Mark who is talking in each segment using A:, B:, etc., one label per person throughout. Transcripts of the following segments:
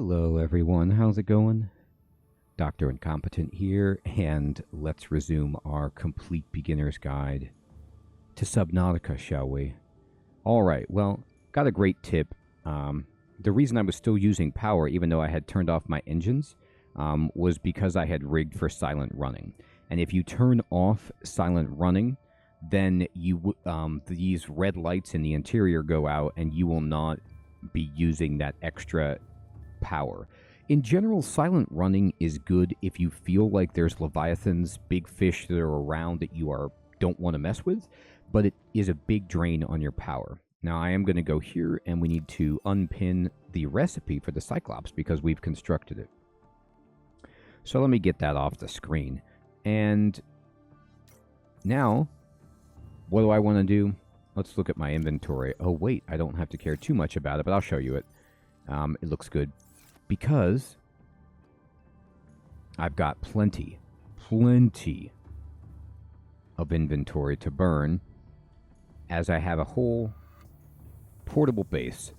A: Hello everyone, how's it going? Dr. Incompetent here, and let's resume our complete beginner's guide to Subnautica, shall we? Alright, well, got a great tip. The reason I was still using power, even though I had turned off my engines, was because I had rigged for silent running. And if you turn off silent running, then these red lights in the interior go out and you will not be using that extra power. In general, silent running is good if you feel like there's leviathans, big fish that are around that you don't want to mess with, but it is a big drain on your power. Now I am going to go here and we need to unpin the recipe for the Cyclops because we've constructed it. So let me get that off the screen. And now, what do I want to do? Let's look at my inventory. Oh wait, I don't have to care too much about it, but I'll show you it. It looks good. Because I've got plenty of inventory to burn, as I have a whole portable base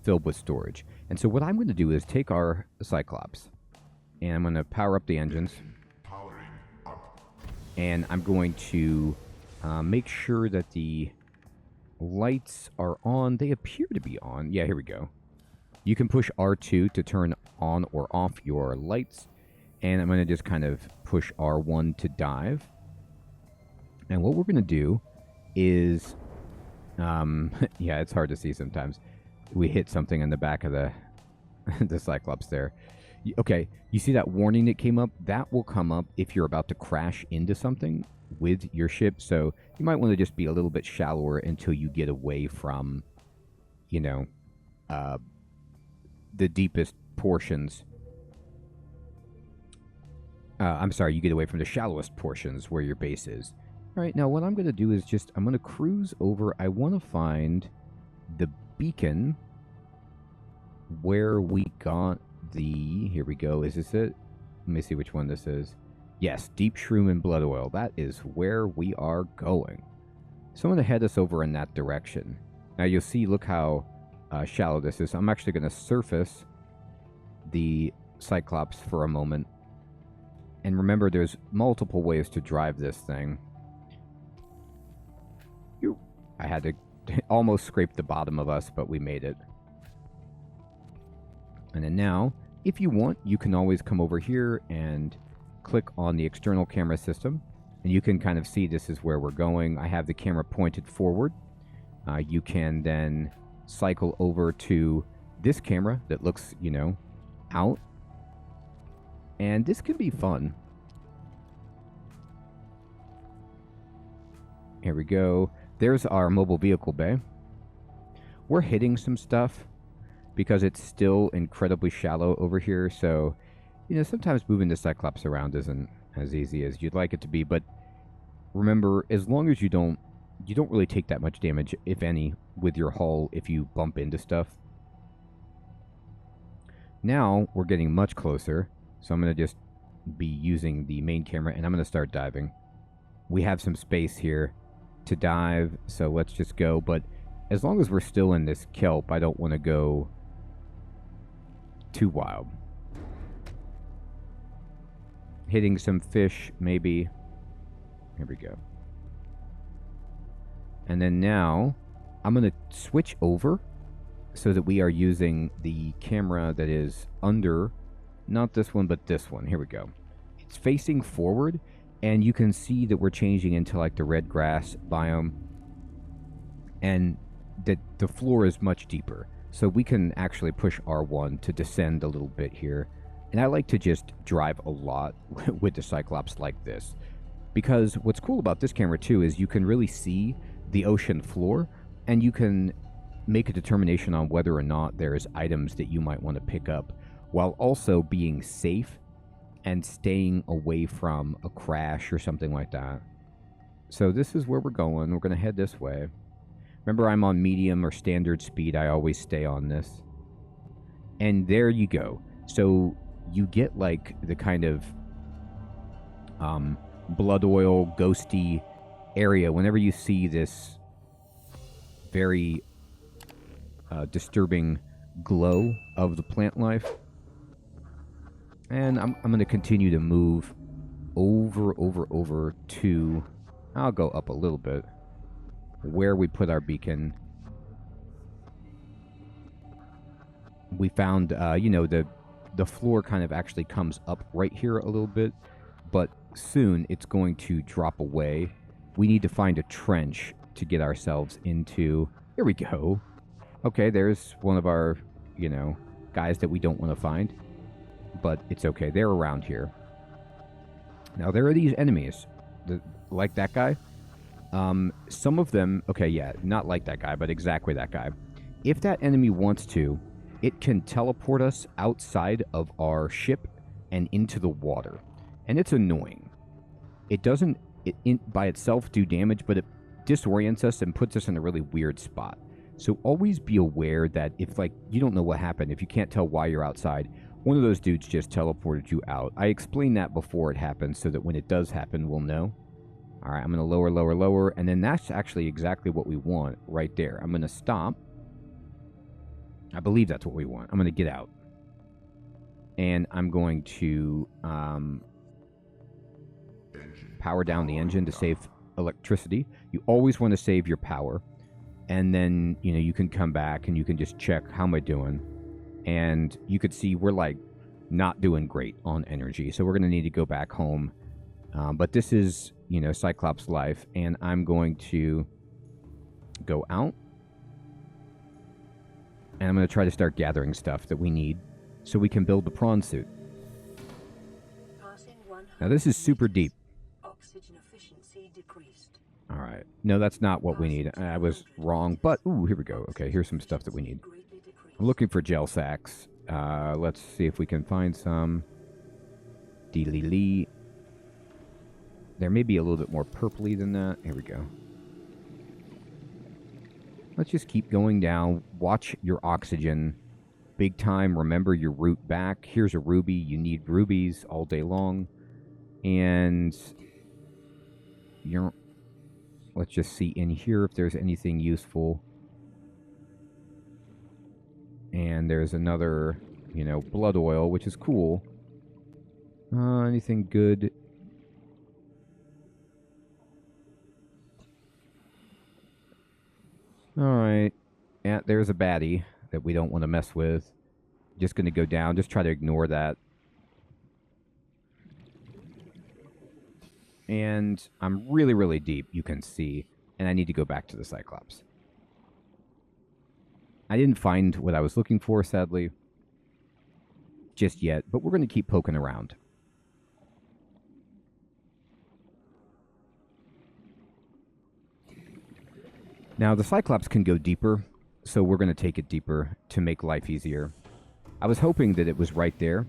A: filled with storage. And so what I'm going to do is take our Cyclops, and I'm going to power up the engines, and I'm going to make sure that the lights are on. They appear to be on. Yeah, here we go. You can push R2 to turn on or off your lights. And I'm going to just kind of push R1 to dive. And what we're going to do is... yeah, it's hard to see sometimes. We hit something in the back of the, the Cyclops there. Okay, you see that warning that came up? That will come up if you're about to crash into something with your ship. So you might want to just be a little bit shallower until you get away from, you know... the deepest portions. I'm sorry, you get away from the shallowest portions where your base is. Alright, now what I'm going to do is I'm going to cruise over. I want to find the beacon where we got the... Here we go. Is this it? Let me see which one this is. Yes, Deep Shroom and Blood Oil. That is where we are going. So I'm going to head us over in that direction. Now you'll see, look how... shallow this is. I'm actually going to surface the Cyclops for a moment. And remember, there's multiple ways to drive this thing. I had to almost scrape the bottom of us, but we made it. And then now, if you want, you can always come over here and click on the external camera system. And you can kind of see this is where we're going. I have the camera pointed forward. You can then... cycle over to this camera that looks, you know, out. And this can be fun. Here we go. There's our mobile vehicle bay. We're hitting some stuff because it's still incredibly shallow over here. So, you know, sometimes moving the Cyclops around isn't as easy as you'd like it to be. But remember, as long as you don't really take that much damage, if any, with your hull if you bump into stuff. Now, we're getting much closer, so I'm going to just be using the main camera, and I'm going to start diving. We have some space here to dive, so let's just go. But as long as we're still in this kelp, I don't want to go too wild. Hitting some fish, maybe. Here we go. And then now, I'm going to switch over so that we are using the camera that is under, not this one, but this one. Here we go. It's facing forward, and you can see that we're changing into like the red grass biome, and that the floor is much deeper. So we can actually push R1 to descend a little bit here. And I like to just drive a lot with the Cyclops like this. Because what's cool about this camera too is you can really see the ocean floor, and you can make a determination on whether or not there's items that you might want to pick up, while also being safe and staying away from a crash or something like that. So this is where we're going. We're going to head this way. Remember, I'm on medium or standard speed. I always stay on this. And there you go. So you get like the kind of blood oil, ghosty area whenever you see this very disturbing glow of the plant life. And I'm going to continue to move over to... I'll go up a little bit. Where we put our beacon. We found, you know, the floor kind of actually comes up right here a little bit. But soon it's going to drop away. We need to find a trench to get ourselves into. Here we go. Okay, there's one of our, you know, guys that we don't want to find. But it's okay. They're around here. Now, there are these enemies. Like that guy. Some of them... Okay, yeah, not like that guy, but exactly that guy. If that enemy wants to, it can teleport us outside of our ship and into the water. And it's annoying. It doesn't by itself do damage, but it disorients us and puts us in a really weird spot. So always be aware that if, like, you don't know what happened, if you can't tell why you're outside, one of those dudes just teleported you out. I explained that before it happens so that when it does happen, we'll know. All right, I'm going to lower, and then that's actually exactly what we want right there. I'm going to stop. I believe that's what we want. I'm going to get out. And I'm going to power down the engine to save electricity. You always want to save your power. And then, you know, you can come back and you can just check, how am I doing? And you could see we're, like, not doing great on energy. So we're going to need to go back home. But this is, you know, Cyclops life. And I'm going to go out. And I'm going to try to start gathering stuff that we need so we can build the prawn suit. Now, this is super deep.
B: Oxygen efficiency decreased.
A: All right. No, that's not what we need. I was wrong. But, ooh, here we go. Okay, here's some stuff that we need. I'm looking for gel sacks. Let's see if we can find some. Dee-lee-lee. There may be a little bit more purpley than that. Here we go. Let's just keep going down. Watch your oxygen. Big time. Remember your route back. Here's a ruby. You need rubies all day long. And let's just see in here if there's anything useful. And there's another, you know, blood oil, which is cool. Anything good? Alright. Yeah, there's a baddie that we don't want to mess with. Just going to go down. Just try to ignore that. And I'm really, really deep, you can see. And I need to go back to the Cyclops. I didn't find what I was looking for, sadly. Just yet. But we're going to keep poking around. Now, the Cyclops can go deeper, so we're going to take it deeper to make life easier. I was hoping that it was right there,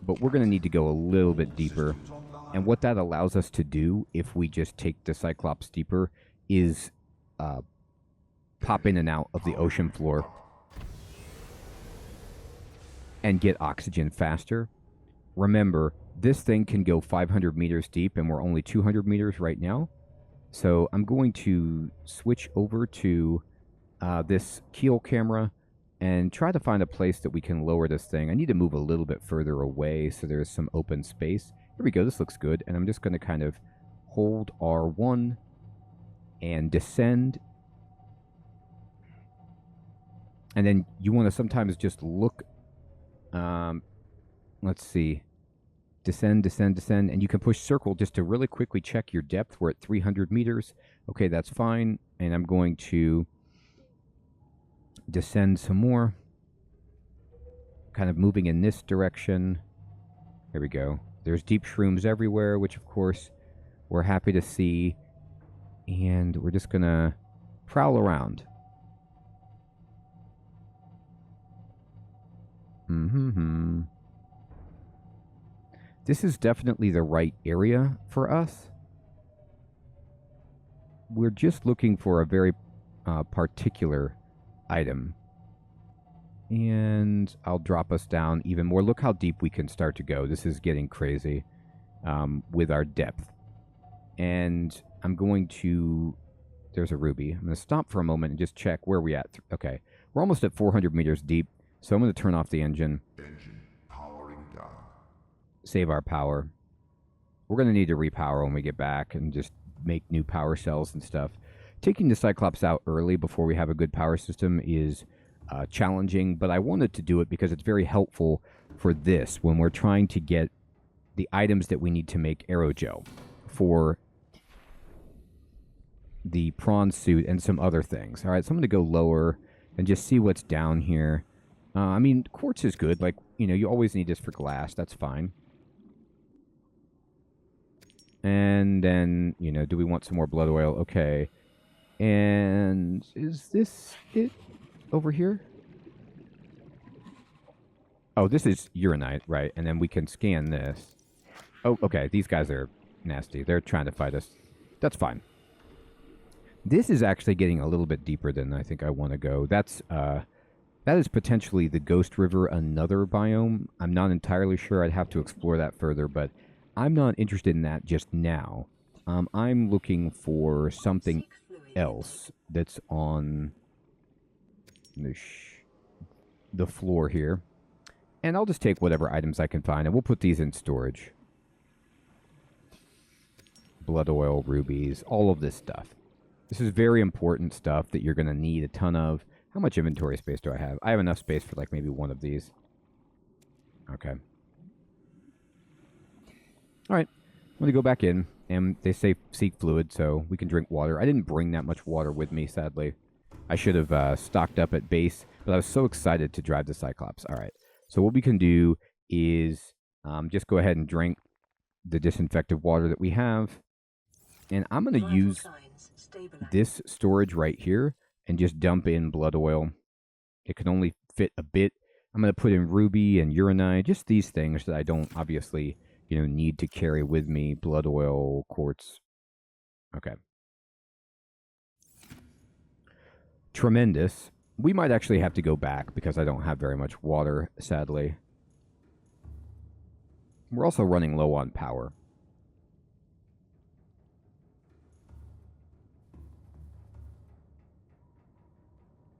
A: but we're going to need to go a little bit deeper. And what that allows us to do, if we just take the Cyclops deeper, is pop in and out of the ocean floor and get oxygen faster. Remember, this thing can go 500 meters deep, and we're only 200 meters right now. So I'm going to switch over to this keel camera and try to find a place that we can lower this thing. I need to move a little bit further away so there's some open space. Here we go. This looks good. And I'm just going to kind of hold R1 and descend. And then you want to sometimes just look. Let's see. Descend, descend, descend. And you can push circle just to really quickly check your depth. We're at 300 meters. Okay, that's fine. And I'm going to descend some more. Kind of moving in this direction. Here we go. There's deep shrooms everywhere, which of course we're happy to see. And we're just going to prowl around. This is definitely the right area for us. We're just looking for a very particular item. And I'll drop us down even more. Look how deep we can start to go. This is getting crazy with our depth. And I'm going to... There's a ruby. I'm going to stop for a moment and just check where we're at. Okay. We're almost at 400 meters deep. So I'm going to turn off the engine.
C: Engine powering down.
A: save our power. We're going to need to repower when we get back and just make new power cells and stuff. Taking the Cyclops out early before we have a good power system is challenging, but I wanted to do it because it's very helpful for this when we're trying to get the items that we need to make aerogel for the prawn suit and some other things. All right, so I'm going to go lower and just see what's down here. I mean, quartz is good. Like, you know, you always need this for glass. That's fine. And then, you know, do we want some more blood oil? Okay. And is this it over here? Oh, this is uranite, right? And then we can scan this. Oh, okay. These guys are nasty. They're trying to fight us. That's fine. This is actually getting a little bit deeper than I think I want to go. That is potentially the Ghost River, another biome. I'm not entirely sure. I'd have to explore that further, but I'm not interested in that just now. I'm looking for something else that's on the floor here. And I'll just take whatever items I can find, and we'll put these in storage. Blood oil, rubies, all of this stuff. This is very important stuff that you're going to need a ton of. How much inventory space do I have? I have enough space for like maybe one of these. Okay. All right. I'm going to go back in, and they say seek fluid, so we can drink water. I didn't bring that much water with me, sadly. I should have stocked up at base, but I was so excited to drive the Cyclops. All right. So what we can do is just go ahead and drink the disinfected water that we have. And I'm going to use this storage right here and just dump in blood oil. It can only fit a bit. I'm going to put in ruby and uranite, just these things that I don't obviously, you know, need to carry with me. Blood oil, quartz. Okay. Tremendous. We might actually have to go back because I don't have very much water, sadly. We're also running low on power.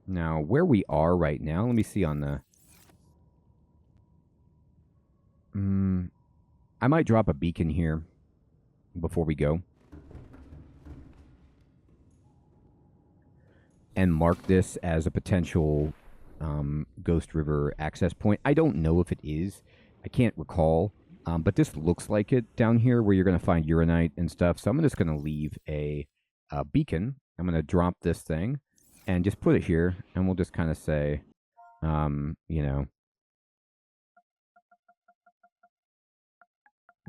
A: Now, where we are right now, let me see on the... I might drop a beacon here before we go. And mark this as a potential Ghost River access point. I don't know if it is. I can't recall. But this looks like it down here where you're going to find uranite and stuff. So I'm just going to leave a beacon. I'm going to drop this thing and just put it here. And we'll just kind of say, you know,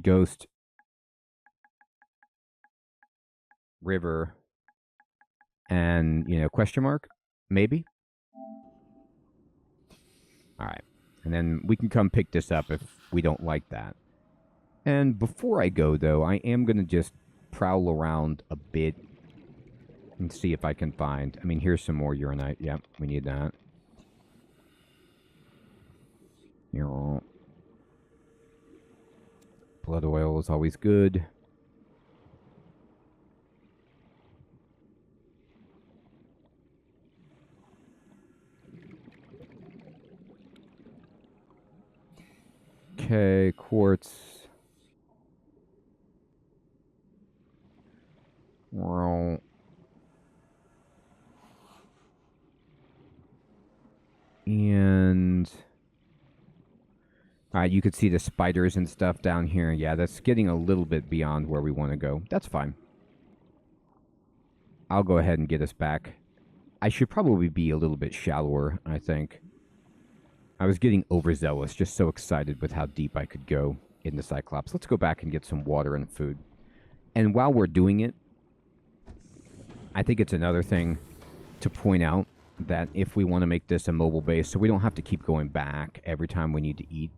A: Ghost River and, you know, question mark, maybe. All right. And then we can come pick this up if we don't like that. And before I go, though, I am going to just prowl around a bit and see if I can find... I mean, here's some more uranite. Yep, we need that. Blood oil is always good. Okay, quartz. Well, and you could see the spiders and stuff down here. Yeah, that's getting a little bit beyond where we want to go. That's fine. I'll go ahead and get us back. I should probably be a little bit shallower, I think. I was getting overzealous, just so excited with how deep I could go in the Cyclops. Let's go back and get some water and food. And while we're doing it, I think it's another thing to point out that if we want to make this a mobile base, so we don't have to keep going back every time we need to eat,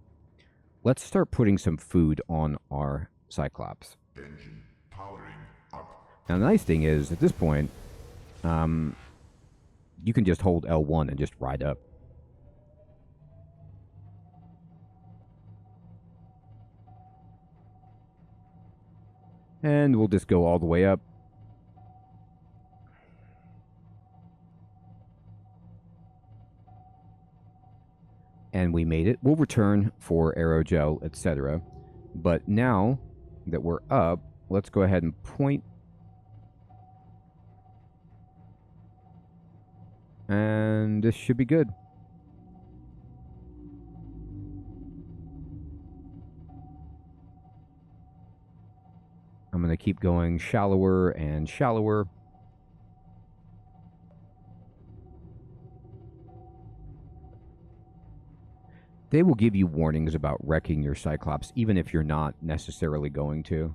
A: let's start putting some food on our Cyclops.
C: Engine powering up.
A: Now, the nice thing is, at this point, you can just hold L1 and just ride up. And we'll just go all the way up. And we made it. We'll return for aerogel, etc. But now that we're up, let's go ahead and point. And this should be good. I'm going to keep going shallower and shallower. They will give you warnings about wrecking your Cyclops, even if you're not necessarily going to.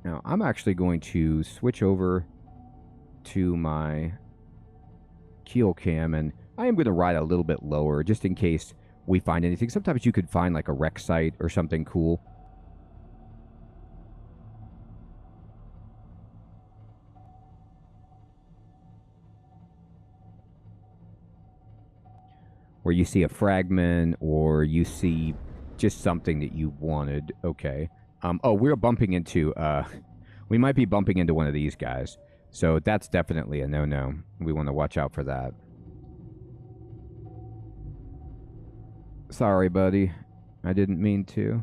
A: Now, I'm actually going to switch over to my keel cam, and I am going to ride a little bit lower, just in case we find anything. Sometimes you could find like a wreck site or something cool. Where you see a fragment or you see just something that you wanted. Okay. Oh, we're bumping into, we might be bumping into one of these guys. So that's definitely a no-no. We want to watch out for that. Sorry, buddy. I didn't mean to.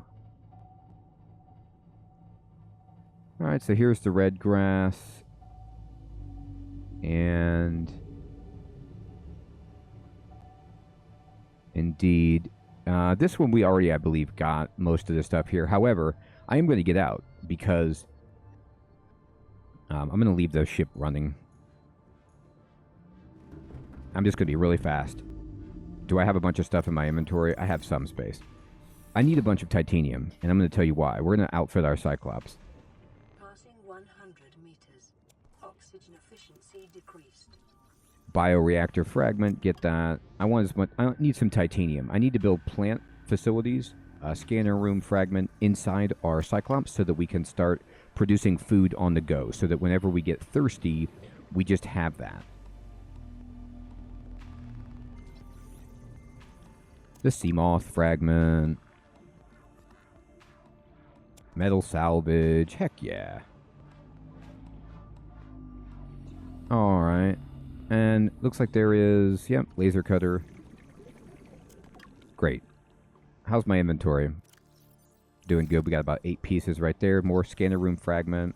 A: Alright, so here's the red grass. And... indeed. This one we already, I believe, got most of the stuff here. However, I am going to get out because I'm going to leave the ship running. I'm just going to be really fast. Do I have a bunch of stuff in my inventory? I have some space. I need a bunch of titanium, and I'm going to tell you why. We're going to outfit our Cyclops.
B: Passing 100 meters. Oxygen efficiency decreased.
A: Bioreactor fragment, get that. I need some titanium. I need to build plant facilities, a scanner room fragment inside our Cyclops so that we can start producing food on the go, so that whenever we get thirsty, we just have that. The sea moth fragment. Metal salvage. Heck yeah. Alright. And looks like there is, yep, laser cutter. Great. How's my inventory? Doing good. We got about 8 pieces right there. More scanner room fragment.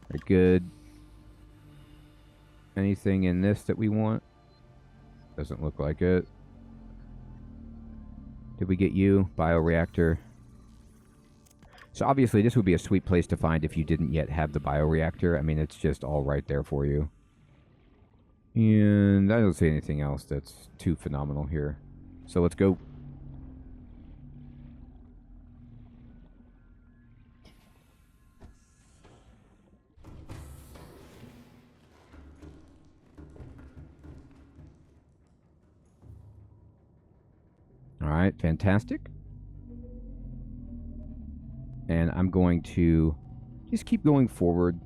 A: Very good. Anything in this that we want? Doesn't look like it. Did we get you? Bioreactor. So obviously this would be a sweet place to find if you didn't yet have the bioreactor. I mean, it's just all right there for you. And I don't see anything else that's too phenomenal here. So let's go. Alright, fantastic. And I'm going to just keep going forward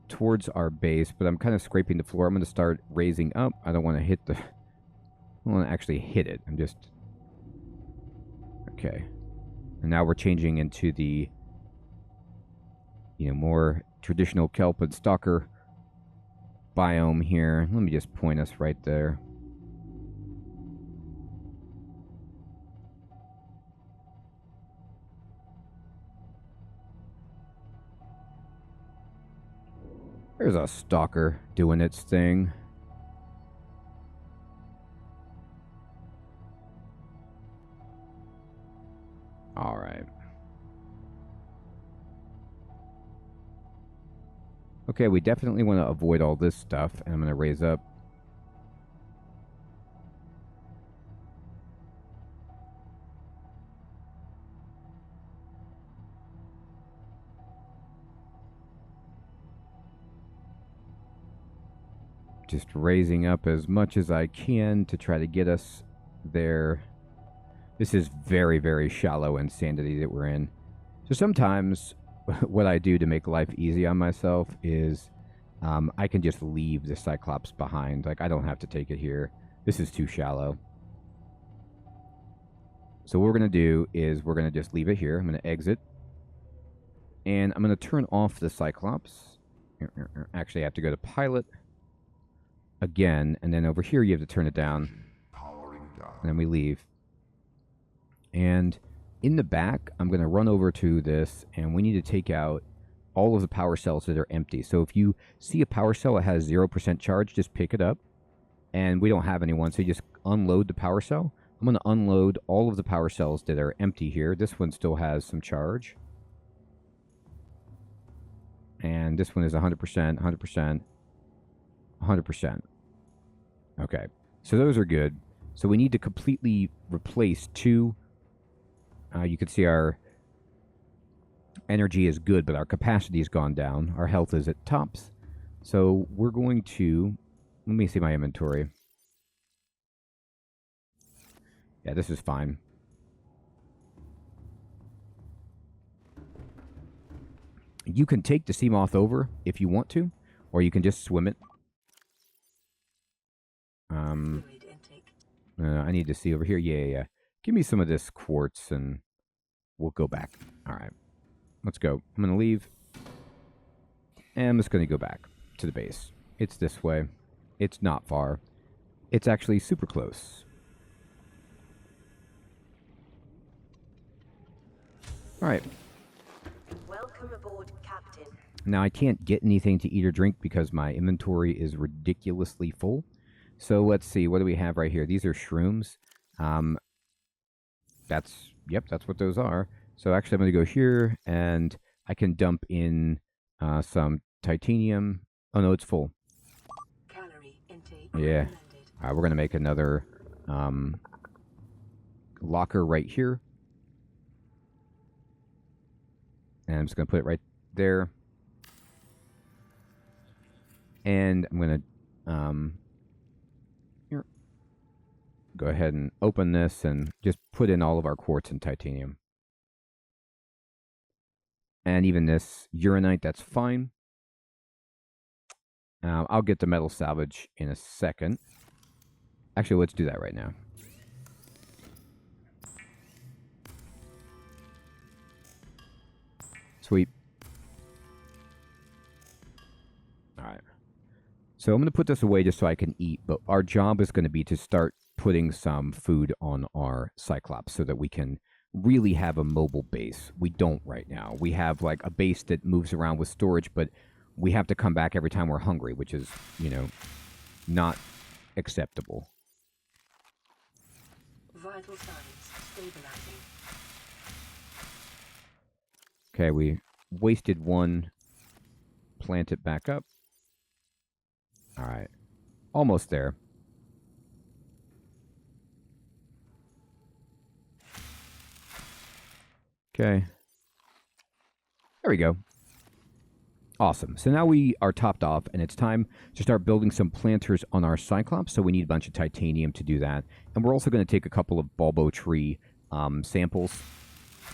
A: towards our base, but I'm kind of scraping the floor. I'm going to start raising up. I don't want to hit the... I don't want to actually hit it. I'm just... Okay. And now we're changing into the, more traditional kelp and stalker biome here. Let me just point us right there. There's a stalker doing its thing. All right. Okay, we definitely want to avoid all this stuff, and I'm going to raise up. Just raising up as much as I can to try to get us there. This is very, very shallow insanity that we're in. So sometimes what I do to make life easy on myself is I can just leave the Cyclops behind. Like, I don't have to take it here. This is too shallow. So what we're going to do is we're going to just leave it here. I'm going to exit. And I'm going to turn off the Cyclops. Actually, I have to go to pilot again. And then over here, you have to turn it down.
C: Powering down.
A: And then we leave. And in the back, I'm going to run over to this, and we need to take out all of the power cells that are empty. So if you see a power cell that has 0% charge, just pick it up. And we don't have anyone, so you just unload the power cell. I'm going to unload all of the power cells that are empty here. This one still has some charge. And this one is 100%, 100%, 100%. Okay, so those are good. So we need to completely replace two. You can see our energy is good, but our capacity has gone down. Our health is at tops. So we're going to... Let me see my inventory. Yeah, this is fine. You can take the sea moth over if you want to, or you can just swim it. I need to see over here. Yeah. Give me some of this quartz and we'll go back. All right. Let's go. I'm going to leave. And I'm just going to go back to the base. It's this way. It's not far. It's actually super close. All right.
B: Welcome aboard, Captain.
A: Now, I can't get anything to eat or drink because my inventory is ridiculously full. So let's see. What do we have right here? These are shrooms. That's what those are. So actually, I'm going to go here, and I can dump in some titanium. Oh, no, it's full.
B: Calorie intake
A: Yeah.
B: recommended.
A: All right, we're going to make another locker right here. And I'm just going to put it right there. And I'm going to go ahead and open this and just put in all of our quartz and titanium. And even this uranite, that's fine. I'll get the metal salvage in a second. Actually, let's do that right now. Sweet. All right. So I'm going to put this away just so I can eat, but our job is going to be to start putting some food on our Cyclops so that we can really have a mobile base. We don't right now. We have like a base that moves around with storage, but we have to come back every time we're hungry, which is, not acceptable.
B: Vital signs stabilizing.
A: Okay, we wasted one. Plant it back up. All right. Almost there. Okay. There we go. Awesome. So now we are topped off, and it's time to start building some planters on our Cyclops. So we need a bunch of titanium to do that. And we're also going to take a couple of bulbo tree samples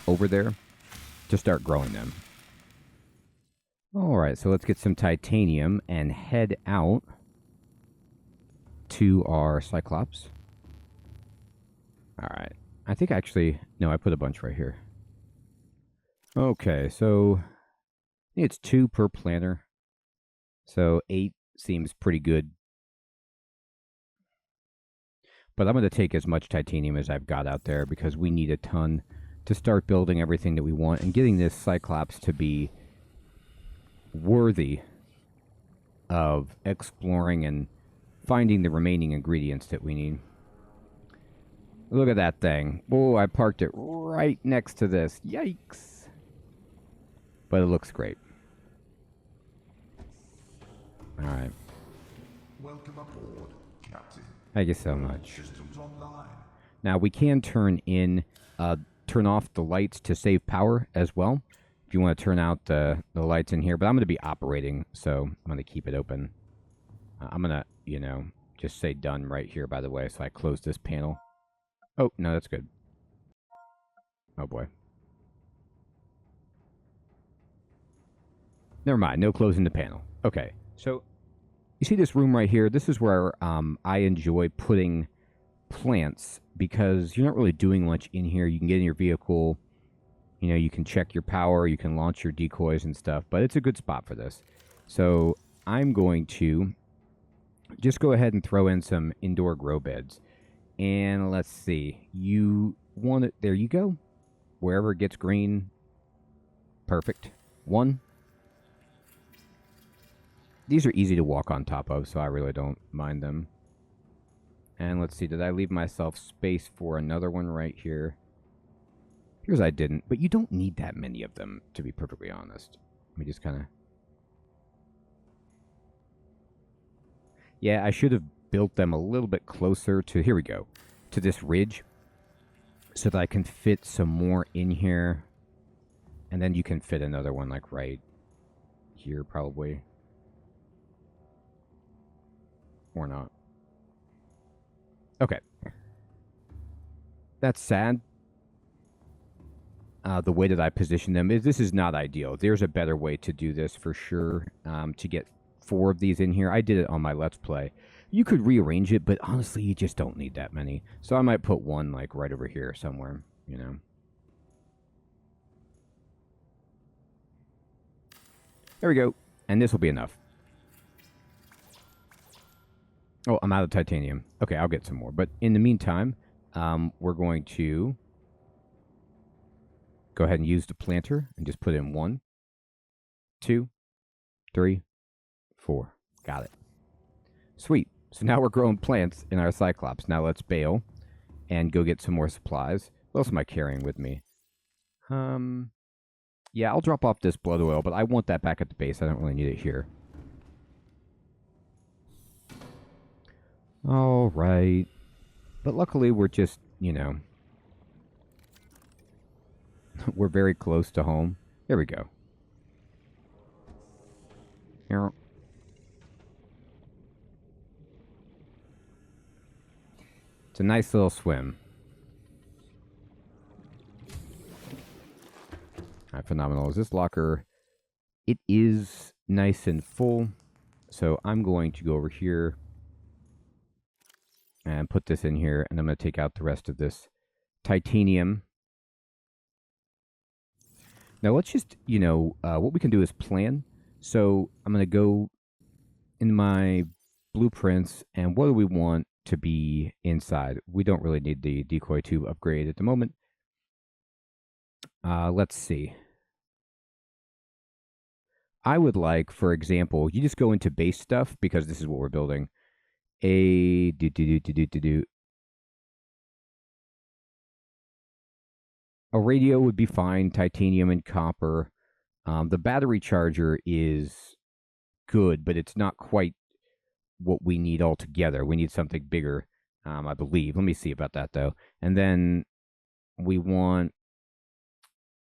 A: over there to start growing them. All right, so let's get some titanium and head out to our Cyclops. All right. I think actually, no, I put a bunch right here. Okay, so I think it's 2 per planter. So 8 seems pretty good. But I'm going to take as much titanium as I've got out there because we need a ton to start building everything that we want and getting this Cyclops to be worthy of exploring and finding the remaining ingredients that we need. Look at that thing. Oh, I parked it right next to this. Yikes. But it looks great. All right.
C: Welcome aboard, Captain.
A: Thank you so much.
C: Systems online.
A: Now, we can turn off the lights to save power as well. If you want to turn out the lights in here. But I'm going to be operating, so I'm going to keep it open. I'm going to, just say done right here, by the way. So I close this panel. Oh, no, that's good. Oh, boy. Never mind. No closing the panel. Okay. So you see this room right here? This is where I enjoy putting plants because you're not really doing much in here. You can get in your vehicle. You can check your power. You can launch your decoys and stuff. But it's a good spot for this. So I'm going to just go ahead and throw in some indoor grow beds. And let's see. You want it. There you go. Wherever it gets green. Perfect. 1. These are easy to walk on top of, so I really don't mind them. And let's see. Did I leave myself space for another one right here? Here's I didn't. But you don't need that many of them, to be perfectly honest. Let me just kind of... Yeah, I should have built them a little bit closer to... Here we go. To this ridge. So that I can fit some more in here. And then you can fit another one, like, right here, probably. Or not. Okay. That's sad. The way that I position them is this is not ideal. There's a better way to do this for sure. To get 4 of these in here. I did it on my Let's Play. You could rearrange it, but honestly, you just don't need that many. So I might put one like right over here somewhere, you know. There we go. And this will be enough. Oh, I'm out of titanium. Okay, I'll get some more. But in the meantime, we're going to go ahead and use the planter and just put in 1, 2, 3, 4. Got it. Sweet. So now we're growing plants in our Cyclops. Now let's bail and go get some more supplies. What else am I carrying with me? Yeah, I'll drop off this blood oil, but I want that back at the base. I don't really need it here. All right. But luckily, we're just, you know, we're very close to home. There we go. Here. It's a nice little swim. All right, phenomenal. Is this locker? It is nice and full. So I'm going to go over here and put this in here. And I'm going to take out the rest of this titanium. Now let's just, you know, what we can do is plan. So I'm going to go in my blueprints. And what do we want to be inside? We don't really need the decoy tube upgrade at the moment. Let's see. I would like, for example, you just go into base stuff because this is what we're building. A radio would be fine. Titanium and copper. The battery charger is good, but it's not quite what we need altogether. We need something bigger, I believe. Let me see about that though. And then we want...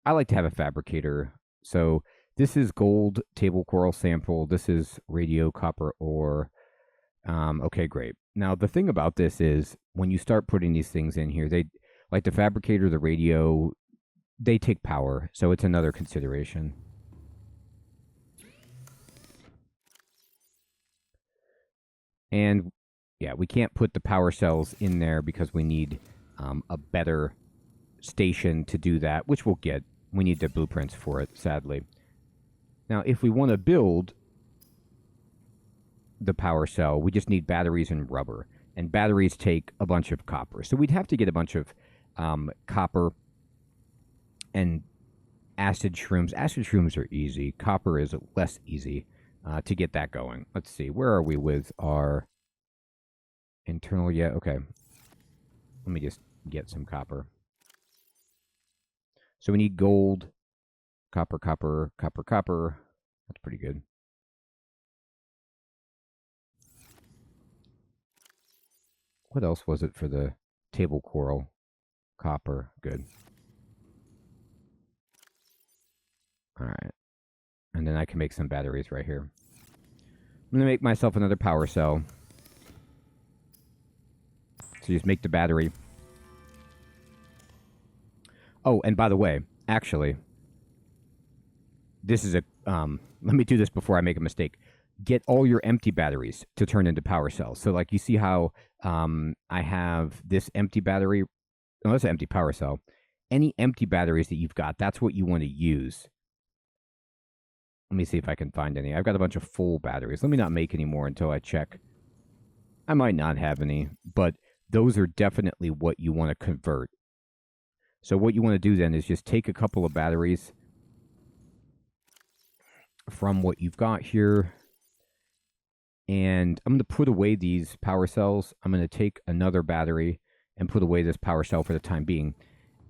A: I like to have a fabricator. So this is gold table coral sample. This is radio copper ore. Okay, great. Now the thing about this is when you start putting these things in here, they like the fabricator, the radio, they take power. So it's another consideration. And yeah, we can't put the power cells in there because we need a better station to do that, which we'll get. We need the blueprints for it, sadly. Now, if we want to build the power cell, we just need batteries and rubber. And batteries take a bunch of copper. So we'd have to get a bunch of copper and acid shrooms. Acid shrooms are easy. Copper is less easy to get that going. Let's see. Where are we with our internal? Yeah, okay. Let me just get some copper. So we need gold, copper, copper, copper, copper. That's pretty good. What else was it for the table coral? Copper, good. All right. And then I can make some batteries right here. I'm going to make myself another power cell. So just make the battery. Oh, and by the way, actually, this is a... let me do this before I make a mistake. Get all your empty batteries to turn into power cells. So, like, you see how I have this empty battery? No, that's an empty power cell. Any empty batteries that you've got, that's what you want to use. Let me see if I can find any. I've got a bunch of full batteries. Let me not make any more until I check. I might not have any, but those are definitely what you want to convert. So what you want to do then is just take a couple of batteries from what you've got here, and I'm going to put away these power cells. I'm going to take another battery and put away this power cell for the time being.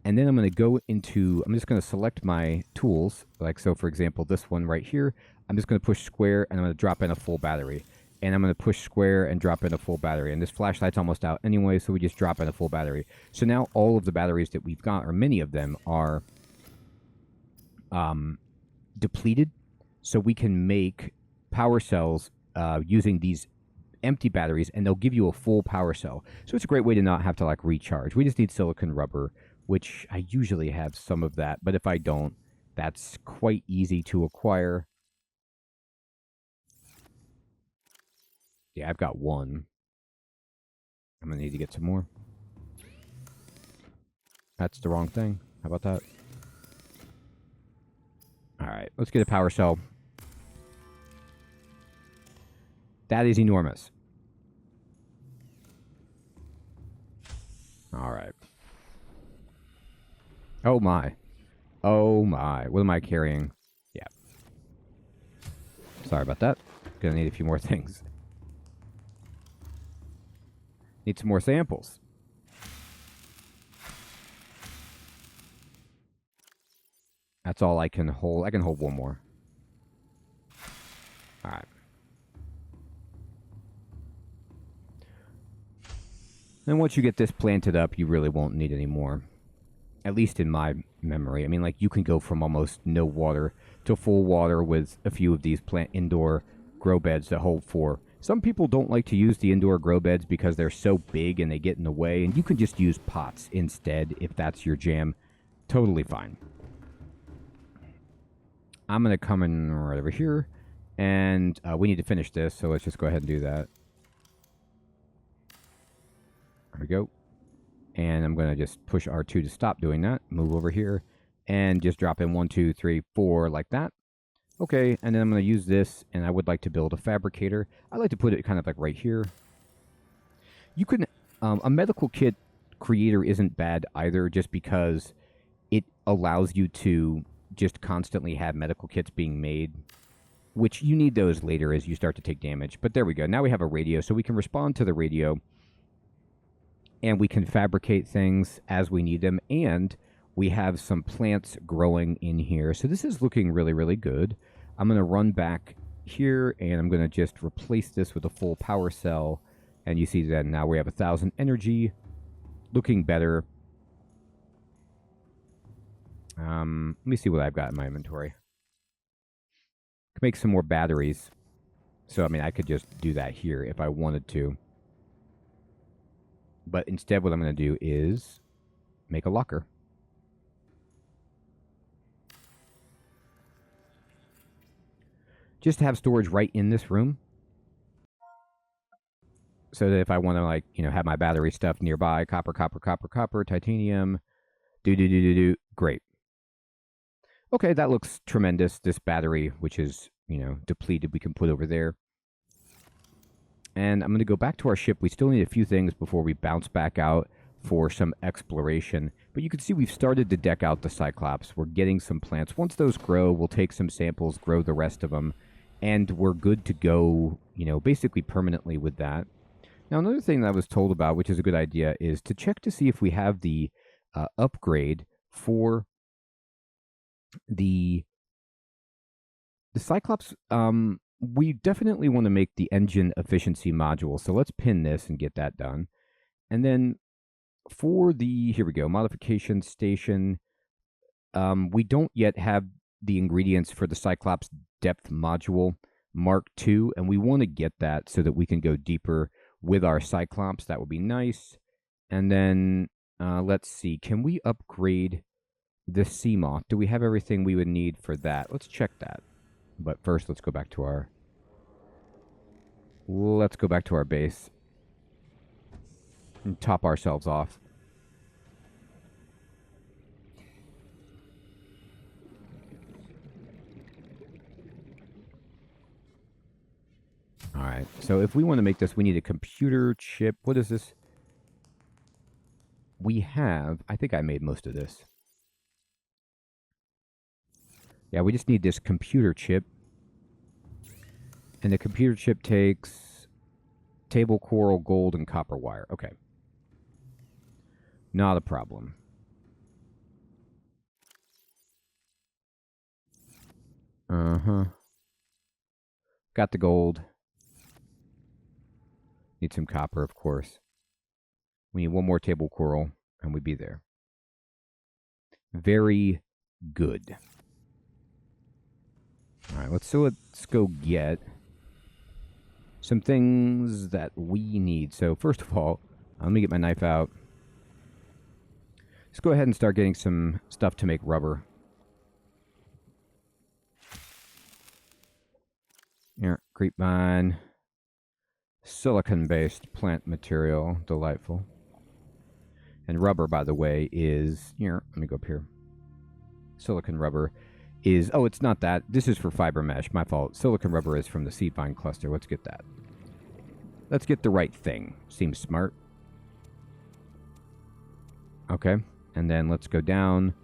A: And then I'm going to go into, I'm just going to select my tools. Like, so for example, this one right here, I'm just going to push square and I'm going to drop in a full battery. And I'm going to push square and drop in a full battery. And this flashlight's almost out anyway, so we just drop in a full battery. So now all of the batteries that we've got, or many of them, are depleted. So we can make power cells using these empty batteries, and they'll give you a full power cell. So it's a great way to not have to like recharge. We just need silicon rubber, which I usually have some of that, but if I don't, that's quite easy to acquire. Yeah, I've got one. I'm going to need to get some more. That's the wrong thing. How about that? All right, let's get a power cell. That is enormous. All right. Oh my. Oh my. What am I carrying? Yeah. Sorry about that. Gonna need a few more things. Need some more samples. That's all I can hold. I can hold one more. All right. And once you get this planted up, you really won't need any more. At least in my memory. I mean, like, you can go from almost no water to full water with a few of these indoor grow beds that hold 4. Some people don't like to use the indoor grow beds because they're so big and they get in the way, and you can just use pots instead if that's your jam. Totally fine. I'm going to come in right over here, and we need to finish this, so let's just go ahead and do that. There we go. And I'm going to just push R2 to stop doing that. Move over here and just drop in 1, 2, 3, 4 like that. Okay, and then I'm going to use this, and I would like to build a fabricator. I like to put it kind of like right here. You can, a medical kit creator isn't bad either, just because it allows you to just constantly have medical kits being made, which you need those later as you start to take damage. But there we go. Now we have a radio, so we can respond to the radio, and we can fabricate things as we need them, and we have some plants growing in here. So this is looking really, really good. I'm going to run back here, and I'm going to just replace this with a full power cell, and you see that now we have 1,000 energy, looking better. Let me see what I've got in my inventory. I can make some more batteries. So, I mean, I could just do that here if I wanted to. But instead, what I'm going to do is make a locker. Just to have storage right in this room. So that if I want to, like, you know, have my battery stuff nearby, copper, copper, copper, copper, titanium, great. Okay, that looks tremendous. This battery, which is, you know, depleted, we can put over there. And I'm going to go back to our ship. We still need a few things before we bounce back out for some exploration. But you can see we've started to deck out the Cyclops. We're getting some plants. Once those grow, we'll take some samples, grow the rest of them, and we're good to go, you know, basically permanently with that. Now, another thing that I was told about, which is a good idea, is to check to see if we have the upgrade for the Cyclops. We definitely want to make the engine efficiency module. So let's pin this and get that done. And then for the, here we go, modification station, we don't yet have the ingredients for the Cyclops depth module Mark II, and we want to get that so that we can go deeper with our Cyclops. That would be nice. And then let's see, can we upgrade the Seamoth? Do we have everything we would need for that? Let's check that. But first, let's go back to our base and top ourselves off. All right. So if we want to make this, we need a computer chip. What is this? we have... I think I made most of this. Yeah, we just need this computer chip. And the computer chip takes table coral, gold, and copper wire. Okay. Not a problem. Uh-huh. Got the gold. Need some copper, of course. We need one more table coral, and we'd be there. Very good. All right, let's go get some things that we need. So first of all, let me get my knife out. Let's go ahead and start getting some stuff to make rubber. Yeah, grapevine. Silicon-based plant material. Delightful. And rubber, by the way, is... Here, let me go up here. Silicon rubber is... Oh, it's not that. This is for fiber mesh. My fault. Silicon rubber is from the seed vine cluster. Let's get that. Let's get the right thing. Seems smart. Okay. And then let's go down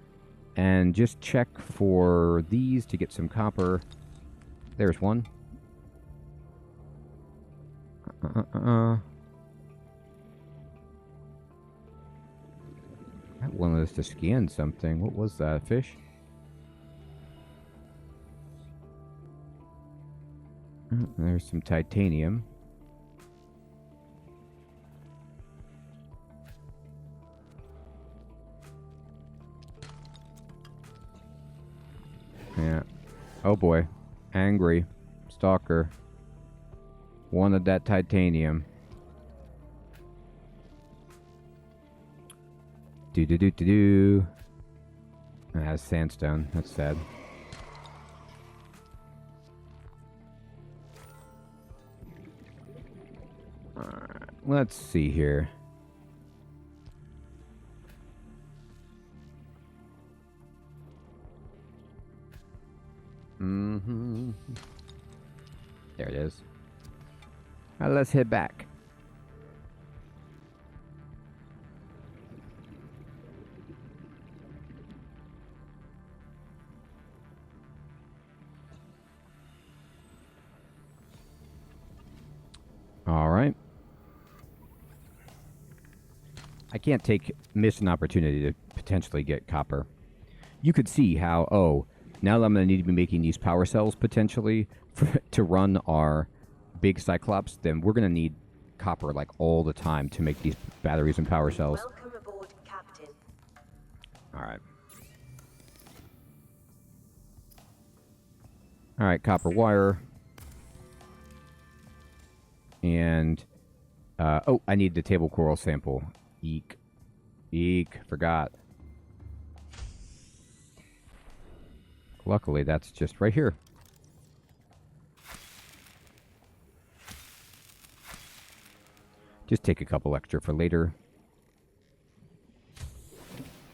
A: and just check for these to get some copper. There's one. I wanted us to scan something. What was that? A fish? There's some titanium. Yeah. Oh boy. Angry. Stalker. Wanted that titanium. Do. That has sandstone. That's sad. Alright. Let's see here. There it is. Now let's head back. All right. I can't miss an opportunity to potentially get copper. You could see how, now that I'm going to need to be making these power cells potentially to run our big Cyclops, then we're going to need copper like all the time to make these batteries and power cells.
B: Welcome aboard, Captain.
A: All right. All right, copper wire. And, I need the table coral sample. Eek, forgot. Luckily, that's just right here. Just take a couple extra for later.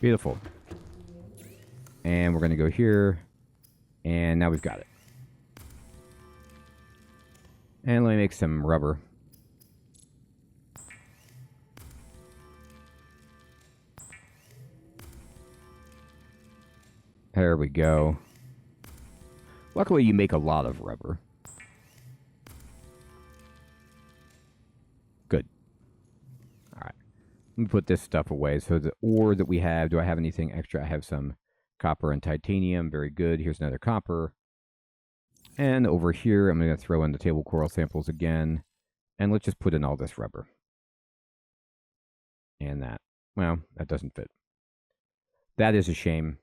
A: Beautiful. And we're going to go here. And now we've got it. And let me make some rubber. There we go. Luckily, you make a lot of rubber. Good. All right. Let me put this stuff away. So the ore that we have, do I have anything extra? I have some copper and titanium. Very good. Here's another copper. And over here, I'm going to throw in the table coral samples again. And let's just put in all this rubber. And that. Well, that doesn't fit. That is a shame.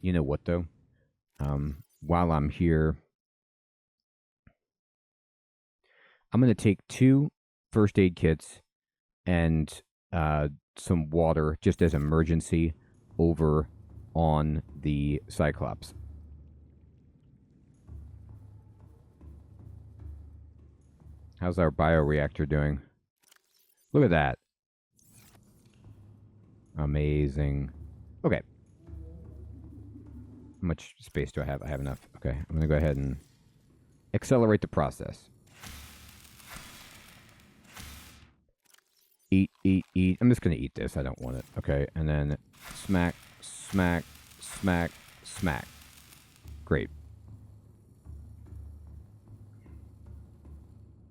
A: You know what, though? While I'm here, I'm going to take 2 first aid kits and some water just as emergency over on the Cyclops. How's our bioreactor doing? Look at that. Amazing. Okay. How much space do I have? I have enough. Okay, I'm going to go ahead and accelerate the process. eat, eat. I'm just going to eat this. I don't want it. Okay, and then smack, smack, smack, smack. Great.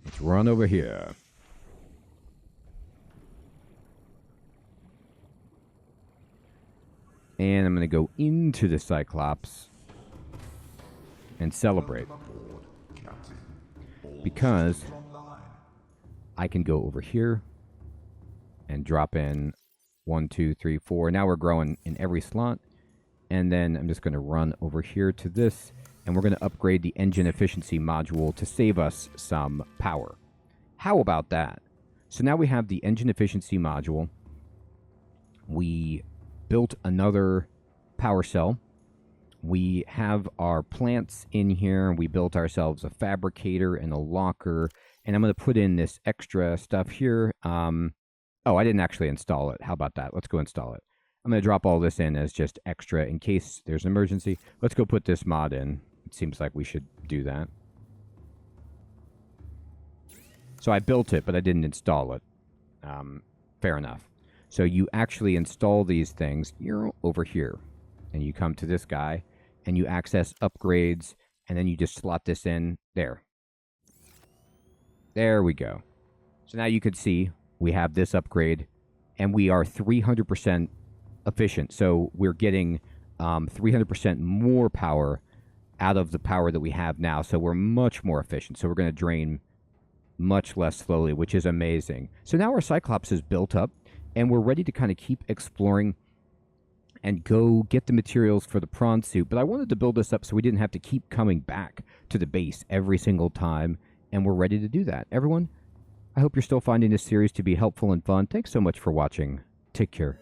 A: Let's run over here. And I'm going to go into the Cyclops and celebrate.
C: Welcome aboard, Captain. All
A: Because
C: systems online.
A: I can go over here and drop in 1, 2, 3, 4. Now we're growing in every slot. And then I'm just going to run over here to this. And we're going to upgrade the engine efficiency module to save us some power. How about that? So now we have the engine efficiency module. We built another power cell. We have our plants in here. We built ourselves a fabricator and a locker. And I'm going to put in this extra stuff here. Oh, I didn't actually install it. How about that? Let's go install it. I'm going to drop all this in as just extra in case there's an emergency. Let's go put this mod in. It seems like we should do that. So I built it, but I didn't install it. Fair enough. So you actually install these things. You're over here. And you come to this guy. And you access upgrades. And then you just slot this in. There. There we go. So now you could see we have this upgrade. And we are 300% efficient. So we're getting 300% more power out of the power that we have now. So we're much more efficient. So we're going to drain much less slowly, which is amazing. So now our Cyclops is built up, and we're ready to kind of keep exploring and go get the materials for the prawn suit. But I wanted to build this up so we didn't have to keep coming back to the base every single time, and we're ready to do that. Everyone, I hope you're still finding this series to be helpful and fun. Thanks so much for watching. Take care.